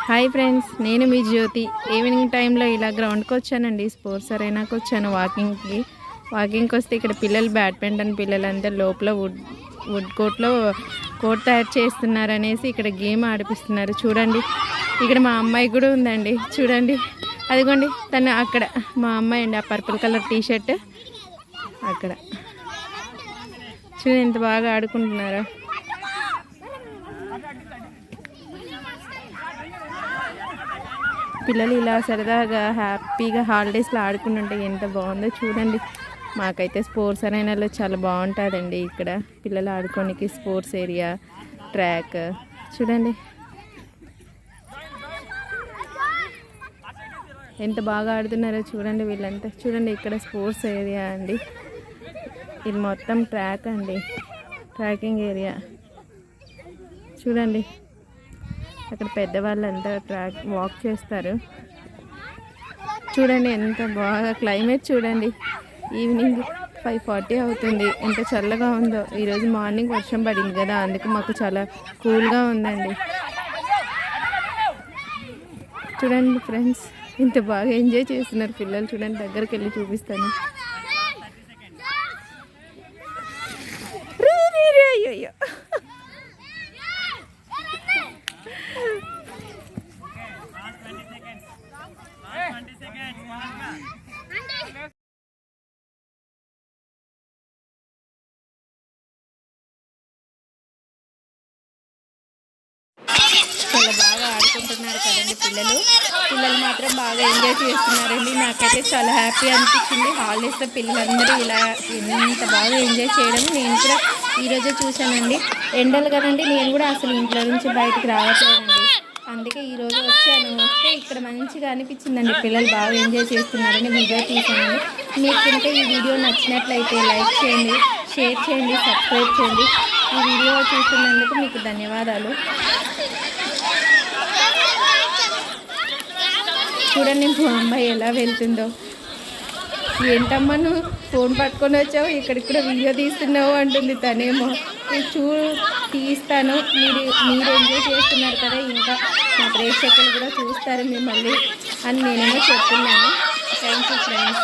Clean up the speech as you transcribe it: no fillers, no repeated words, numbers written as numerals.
Hi friends, నేను మీ జ్యోతి. Evening టైంలో ఇలా గ్రౌండ్కి వచ్చానండి. స్పోర్ట్స్ అరేనాకి వచ్చాను వాకింగ్కి వస్తే ఇక్కడ పిల్లలు బ్యాడ్మింటన్ పిల్లలంతా లోపల వుడ్ కోర్ట్ తయారు చేస్తున్నారనేసి ఇక్కడ గేమ్ ఆడిపిస్తున్నారు. చూడండి, ఇక్కడ మా అమ్మాయి కూడా ఉందండి. చూడండి, అదిగోండి తను అక్కడ మా అమ్మాయి అండి. ఆ పర్పుల్ కలర్ టీషర్ట్ అక్కడ చూడండి ఎంత బాగా ఆడుకుంటున్నారో. పిల్లలు ఇలా సరదాగా హ్యాపీగా హాలిడేస్లో ఆడుకుంటుంటే ఎంత బాగుందో చూడండి. మాకైతే స్పోర్ట్స్ అరేనాలో చాలా బాగుంటుందండి. ఇక్కడ పిల్లలు ఆడుకోనికి స్పోర్ట్స్ ఏరియా, ట్రాక్ చూడండి ఎంత బాగా ఆడుతున్నారో చూడండి. వీళ్ళంతా చూడండి, ఇక్కడ స్పోర్ట్స్ ఏరియా అండి. ఇది మొత్తం ట్రాక్ అండి, ట్రాకింగ్ ఏరియా చూడండి. అక్కడ పెద్దవాళ్ళంతా ట్రాక్ వాక్ చేస్తారు. చూడండి ఎంత బాగా క్లైమేట్ చూడండి. ఈవినింగ్ 5:40 అవుతుంది. ఎంత చల్లగా ఉందో. ఈరోజు మార్నింగ్ వర్షం పడింది కదా, అందుకు మాకు చాలా కూల్గా ఉందండి. చూడండి ఫ్రెండ్స్, ఇంత బాగా ఎంజాయ్ చేస్తున్నారు పిల్లలు. చూడండి, దగ్గరికి వెళ్ళి చూపిస్తాను. అయ్యో చాలా బాగా ఆడుకుంటున్నారు కదండి పిల్లలు మాత్రం బాగా ఎంజాయ్ చేస్తున్నారండి. నాకైతే చాలా హ్యాపీ అనిపించింది. హాలిడేస్లో పిల్లలందరూ ఇలా ఎంత బాగా ఎంజాయ్ చేయడం నేను కూడా ఈరోజే చూశానండి. ఎండలు కదండి, నేను కూడా అసలు ఇంట్లో నుంచి బయటికి రావట్లేదండి. అందుకే ఈరోజు వచ్చాను. వస్తే ఇక్కడ మంచిగా అనిపించిందండి. పిల్లలు బాగా ఎంజాయ్ చేస్తున్నారని వీడియో తీసానండి. మీకు కనుక ఈ వీడియో నచ్చినట్లయితే లైక్ చేయండి, షేర్ చేయండి, సబ్స్క్రైబ్ చేయండి. ఈ వీడియో చూస్తున్నందుకు మీకు ధన్యవాదాలు. చూడండి మా అమ్మాయి ఎలా వెళ్తుందో. ఏంటమ్మా నువ్వు ఫోన్ పట్టుకొని వచ్చావు, ఇక్కడికి కూడా వీడియో తీస్తున్నావు అంటుంది తనేమో. తీస్తాను, మీరు ఎంజాయ్ చేస్తున్నారు కదా, ఇంకా మా ప్రేక్షకులు కూడా చూస్తారు మిమ్మల్ని అని నేనేమో చెప్తున్నాను. Thank you friends.